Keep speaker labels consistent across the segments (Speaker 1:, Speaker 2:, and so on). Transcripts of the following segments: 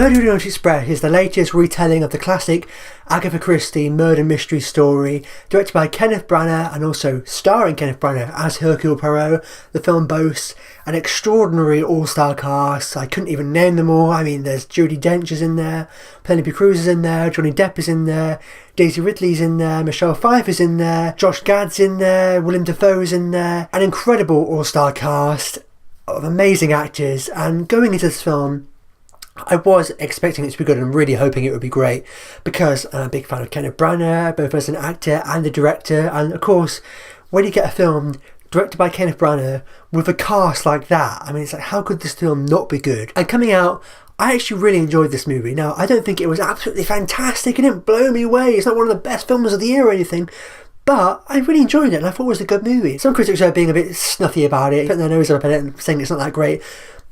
Speaker 1: Murder on Orient Express is the latest retelling of the classic Agatha Christie murder mystery story, directed by Kenneth Branagh and also starring Kenneth Branagh as Hercule Poirot. The film boasts an extraordinary all-star cast. I couldn't even name them all. I mean, there's Judi Dench is in there, Penélope Cruz is in there, Johnny Depp is in there, Daisy Ridley's in there, Michelle Pfeiffer's in there, Josh Gad's in there, Willem Dafoe's in there. An incredible all-star cast of amazing actors, and going into this film, I was expecting it to be good and really hoping it would be great because I'm a big fan of Kenneth Branagh, both as an actor and the director. And of course, when you get a film directed by Kenneth Branagh with a cast like that, I mean, it's like, how could this film not be good? And coming out, I actually really enjoyed this movie. Now, I don't think it was absolutely fantastic. It didn't blow me away. It's not one of the best films of the year or anything. But I really enjoyed it and I thought it was a good movie. Some critics are being a bit snuffy about it, putting their nose up at it and saying it's not that great.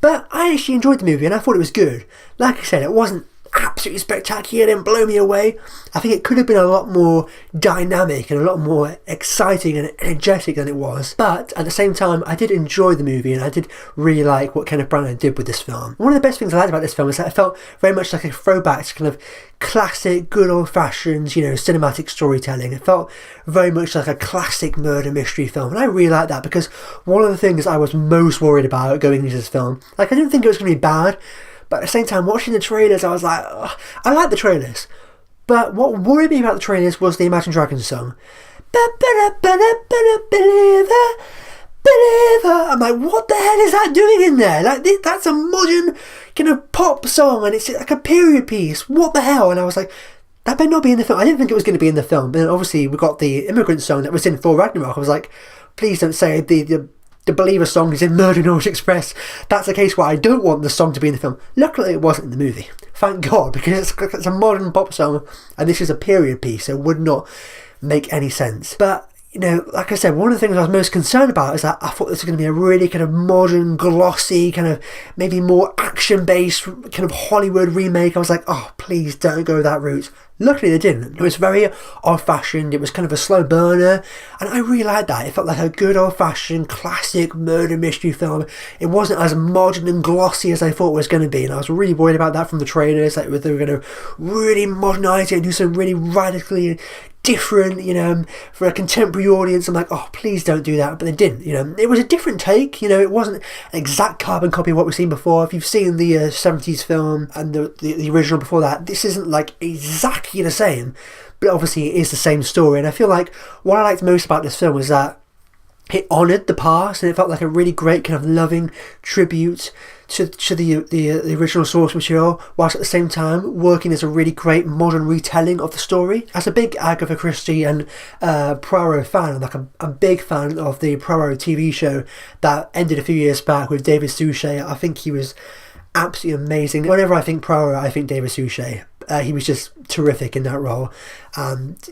Speaker 1: But I actually enjoyed the movie and I thought it was good. Like I said, it wasn't absolutely spectacular, it didn't blow me away. I think it could have been a lot more dynamic and a lot more exciting and energetic than it was. But at the same time, I did enjoy the movie and I did really like what Kenneth Branagh did with this film. One of the best things I liked about this film is that it felt very much like a throwback to kind of classic, good old-fashioned, cinematic storytelling. It felt very much like a classic murder mystery film, and I really like that because one of the things I was most worried about going into this film, I didn't think it was going to be bad, but at the same time, watching the trailers, I was like, oh, I like the trailers, but what worried me about the trailers was the Imagine Dragons song. I'm like, what the hell is that doing in there? That's a modern kind of pop song and it's like a period piece. What the hell? And I was like, that better not be in the film. I didn't think it was going to be in the film. But then obviously we got the Immigrant song that was in Thor Ragnarok. I was like, please don't say the Believer song is in Murder on Orient Express. That's the case where I don't want the song to be in the film. Luckily it wasn't in the movie. Thank God, because it's a modern pop song and this is a period piece, so it would not make any sense. But like I said, one of the things I was most concerned about is that I thought this was going to be a really kind of modern, glossy, kind of maybe more action-based kind of Hollywood remake. I was like, oh, please don't go that route. Luckily they didn't. It was very old-fashioned, it was kind of a slow burner, and I really liked that. It felt like a good old-fashioned, classic murder mystery film. It wasn't as modern and glossy as I thought it was going to be, and I was really worried about that from the trailers, like they were going to really modernise it and do something really radically different, for a contemporary audience. I'm like, oh, please don't do that, but they didn't. It was a different take. It wasn't an exact carbon copy of what we've seen before. If you've seen the 70s film and the original before that, this isn't like exactly the same, but obviously it is the same story. And I feel like what I liked most about this film was that it honoured the past and it felt like a really great kind of loving tribute to the original source material, whilst at the same time working as a really great modern retelling of the story. As a big Agatha Christie and Poirot fan, I'm like a big fan of the Poirot TV show that ended a few years back with David Suchet. I think he was absolutely amazing. Whenever I think Poirot, I think David Suchet. He was just terrific in that role.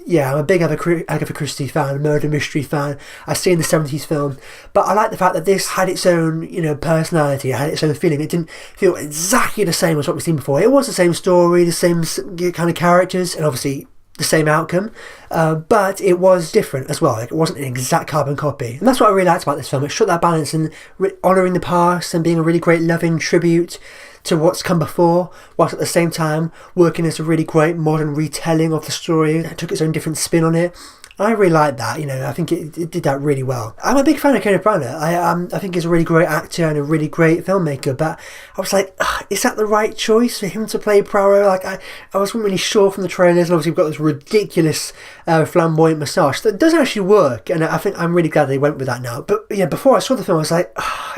Speaker 1: Yeah, I'm a big Agatha Christie fan, murder mystery fan. I've seen the 70s film, but I like the fact that this had its own, personality. It had its own feeling. It didn't feel exactly the same as what we've seen before. It was the same story, the same kind of characters, and obviously the same outcome, but it was different as well. It wasn't an exact carbon copy, and that's what I really liked about this film. It struck that balance in honouring the past and being a really great loving tribute to what's come before, whilst at the same time working as a really great modern retelling of the story. It took its own different spin on it. I really like that, I think it did that really well. I'm a big fan of Kenneth Branagh. I think he's a really great actor and a really great filmmaker, but I was like, is that the right choice for him to play Poirot? I wasn't really sure from the trailers, and obviously we've got this ridiculous flamboyant moustache that does actually work, and I think I'm really glad they went with that now. But yeah, before I saw the film I was like,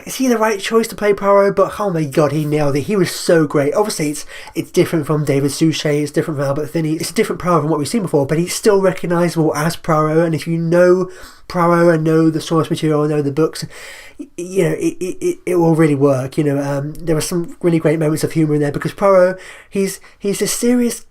Speaker 1: is he the right choice to play Poirot? But oh my god, he nailed it. He was so great. Obviously it's different from David Suchet, it's different from Albert Finney, it's a different Poirot from what we've seen before, but he's still recognisable as Poirot. And if you know Poirot and know the source material and know the books, it will really work. There were some really great moments of humour in there because Poirot, he's a serious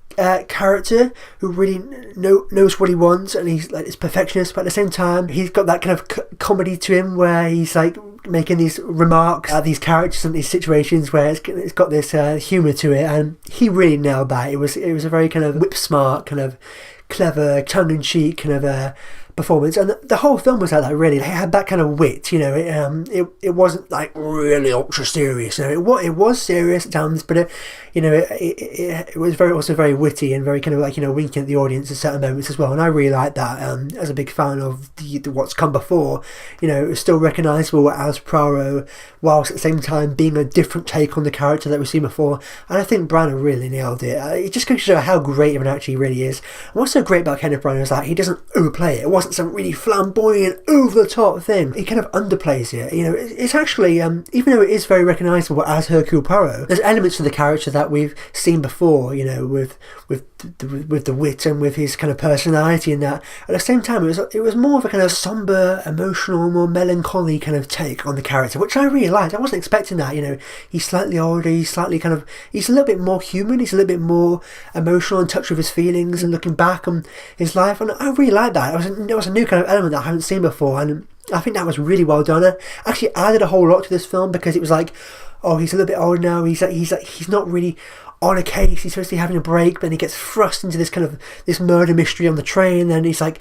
Speaker 1: character who really knows what he wants, and he's like this perfectionist, but at the same time he's got that kind of comedy to him where he's like making these remarks at these characters and these situations where it's got this humour to it, and he really nailed that. It was a very kind of whip smart, kind of clever, tongue-in-cheek kind of performance, and the whole film was like that. Really, it had that kind of wit. It wasn't like really ultra serious. It was serious at times, but it was also very witty and very kind of like winking at the audience at certain moments as well. And I really like that. As a big fan of the what's come before, it was still recognisable as Poirot, whilst at the same time being a different take on the character that we've seen before. And I think Branagh really nailed it. It just goes to show how great of an actor he really is. And what's so great about Kenneth Branagh is that he doesn't overplay it. It wasn't some really flamboyant, over-the-top thing. He kind of underplays it. It's actually, even though it is very recognisable as Hercule Poirot, there's elements to the character that we've seen before, with the wit and with his kind of personality and that. At the same time, it was more of a kind of somber, emotional, more melancholy kind of take on the character, which I really liked. I wasn't expecting that. He's slightly older, he's a little bit more human, he's a little bit more emotional, in touch with his feelings and looking back on his life, and I really liked that. It was a new kind of element that I haven't seen before, and I think that was really well done. It actually added a whole lot to this film, because it was like, oh, he's a little bit older now, he's not really on a case, he's supposed to be having a break, but then he gets thrust into this murder mystery on the train, and he's like,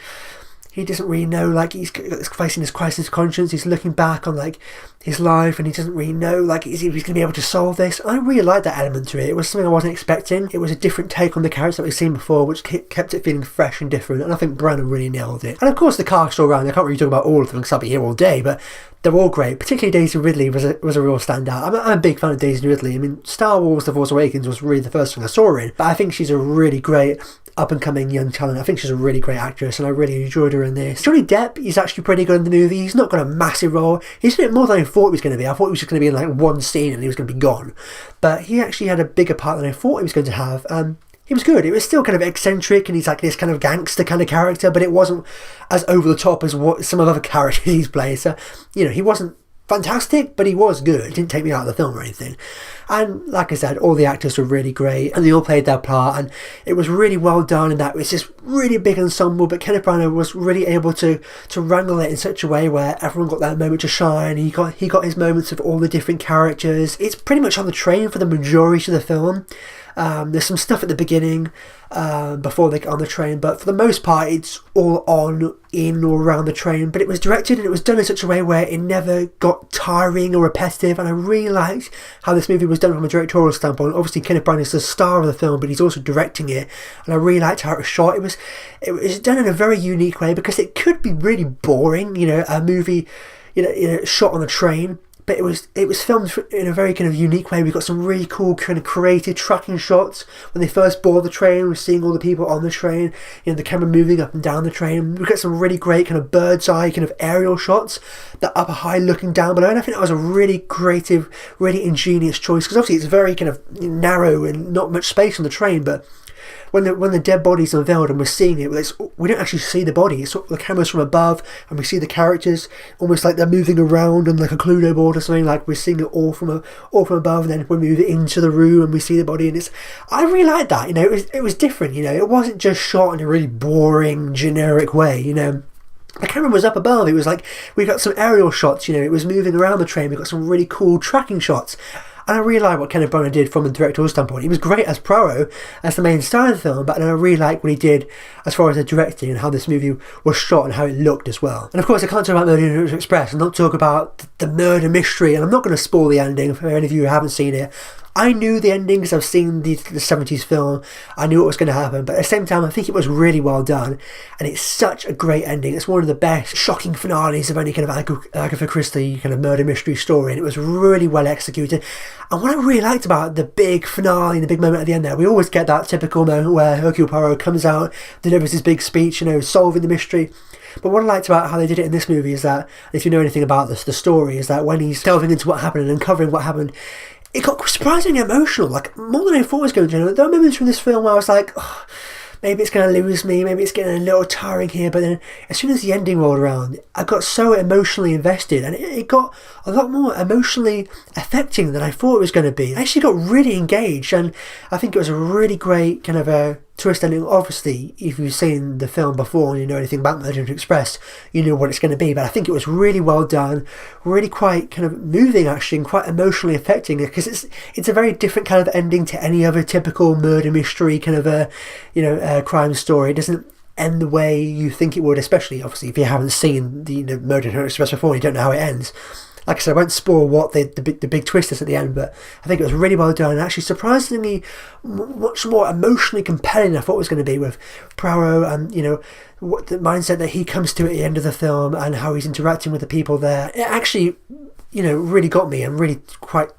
Speaker 1: he doesn't really know, like, he's facing this crisis of conscience, he's looking back on like his life, and he doesn't really know, like, is he going to be able to solve this? I really liked that element to it. It was something I wasn't expecting. It was a different take on the character that we've seen before, which kept it feeling fresh and different, and I think Branagh really nailed it. And of course the cast all around, I can't really talk about all of them because I'll be here all day, but they're all great. Particularly Daisy Ridley was a real standout. I'm a big fan of Daisy Ridley. I mean, Star Wars The Force Awakens was really the first thing I saw her in, but I think she's a really great up-and-coming young talent. I think she's a really great actress, and I really enjoyed her in this. Johnny Depp, he's actually pretty good in the movie. He's not got a massive role. He's in it more than I thought he was going to be. I thought he was just going to be in like one scene and he was going to be gone. But he actually had a bigger part than I thought he was going to have. He was good. It was still kind of eccentric, and he's like this kind of gangster kind of character, but it wasn't as over the top as what some of the other characters he's played. So, he wasn't fantastic, but he was good. It didn't take me out of the film or anything. And like I said, all the actors were really great, and they all played their part, and it was really well done, and that it was just really big ensemble. But Kenneth Branagh was really able to wrangle it in such a way where everyone got that moment to shine. He got his moments of all the different characters. It's pretty much on the train for the majority of the film. There's some stuff at the beginning before they get on the train, but for the most part it's all in or around the train. But it was directed and it was done in such a way where it never got tiring or repetitive, and I really liked how this movie was done from a directorial standpoint. Obviously Kenneth Branagh is the star of the film, but he's also directing it, and I really liked how it was shot. It was done in a very unique way, because it could be really boring, a movie shot on a train. But it was filmed in a very kind of unique way. We got some really cool kind of creative tracking shots when they first board the train. We're seeing all the people on the train, the camera moving up and down the train. We got some really great kind of bird's eye kind of aerial shots, that upper high looking down below. And I think that was a really creative, really ingenious choice, because obviously it's very kind of narrow and not much space on the train, but when the dead body's unveiled and we're seeing it, we don't actually see the body. It's the camera's from above, and we see the characters almost like they're moving around on like a Cluedo board or something. Like we're seeing it all from above, and then we move it into the room and we see the body. And I really liked that. It was different. It wasn't just shot in a really boring, generic way. The camera was up above. It was like we got some aerial shots. It was moving around the train. We got some really cool tracking shots. And I really like what Kenneth Branagh did from a directorial standpoint. He was great as Poirot, as the main star of the film, but I really like what he did as far as the directing and how this movie was shot and how it looked as well. And of course, I can't talk about Orient Express and not talk about the murder mystery, and I'm not going to spoil the ending for any of you who haven't seen it. I knew the ending because I've seen the 70s film. I knew what was going to happen, but at the same time I think it was really well done, and it's such a great ending. It's one of the best shocking finales of any kind of Agatha Christie kind of murder mystery story, and it was really well executed. And what I really liked about the big finale and the big moment at the end there, we always get that typical moment where Hercule Poirot comes out, delivers his big speech, solving the mystery. But what I liked about how they did it in this movie is that, if you know anything about this, the story is that when he's delving into what happened and uncovering what happened, it got surprisingly emotional, like more than I thought it was going to. There are moments from this film where I was like, oh, maybe it's going to lose me, maybe it's getting a little tiring here, but then as soon as the ending rolled around, I got so emotionally invested, and it got a lot more emotionally affecting than I thought it was going to be. I actually got really engaged, and I think it was a really great kind of a twist ending. Obviously, if you've seen the film before and you know anything about Orient Express, you know what it's going to be, but I think it was really well done, really quite kind of moving actually, and quite emotionally affecting, because it's a very different kind of ending to any other typical murder mystery kind of a crime story. It doesn't end the way you think it would, especially obviously if you haven't seen the Murder in Orient Express before and you don't know how it ends. Like I said, I won't spoil what the big twist is at the end, but I think it was really well done and actually surprisingly much more emotionally compelling than I thought it was going to be, with Poirot and, what the mindset that he comes to at the end of the film and how he's interacting with the people there. It actually, really got me and really quite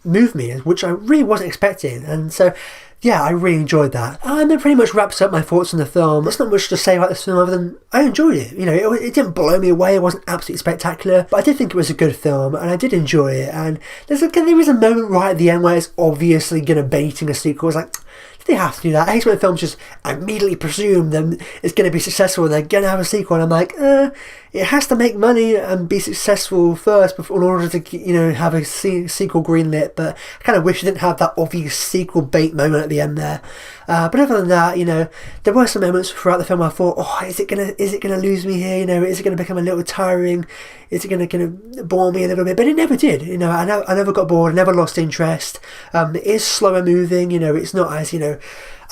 Speaker 1: moved me, which I really wasn't expecting. And so, yeah, I really enjoyed that. And that pretty much wraps up my thoughts on the film. There's not much to say about this film other than I enjoyed it. It didn't blow me away. It wasn't absolutely spectacular, but I did think it was a good film and I did enjoy it. And there is a moment right at the end where it's obviously going to baiting a sequel. It's like, they have to do that. I hate when films just immediately presume them it's going to be successful and they're going to have a sequel, and I'm like, it has to make money and be successful first before, in order to have a sequel greenlit. But I kind of wish it didn't have that obvious sequel bait moment at the end there. But other than that, there were some moments throughout the film I thought, is it gonna lose me here? Is it gonna become a little tiring? Is it gonna bore me a little bit? But it never did. I never got bored. I never lost interest. It is slower moving. It's not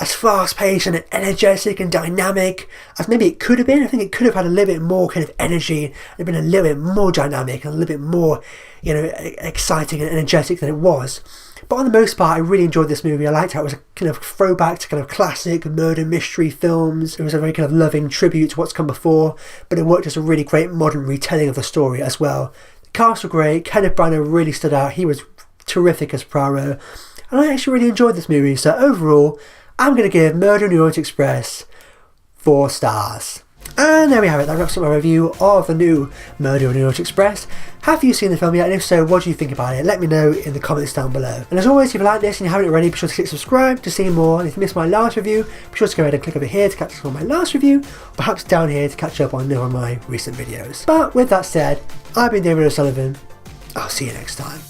Speaker 1: as fast paced and energetic and dynamic as maybe it could have been. I think it could have had a little bit more kind of energy and been a little bit more dynamic and a little bit more, exciting and energetic than it was. But on the most part, I really enjoyed this movie. I liked how it was a kind of throwback to kind of classic murder mystery films. It was a very kind of loving tribute to what's come before, but it worked as a really great modern retelling of the story as well. The cast were great. Kenneth Branagh really stood out. He was terrific as Poirot. And I actually really enjoyed this movie. So overall, I'm going to give Murder in the Orient Express 4 stars. And there we have it. That wraps up my review of the new Murder in the Orient Express. Have you seen the film yet? And if so, what do you think about it? Let me know in the comments down below. And as always, if you like this and you haven't already, be sure to click subscribe to see more. And if you missed my last review, be sure to go ahead and click over here to catch up on my last review, or perhaps down here to catch up on one of my recent videos. But with that said, I've been David O'Sullivan. I'll see you next time.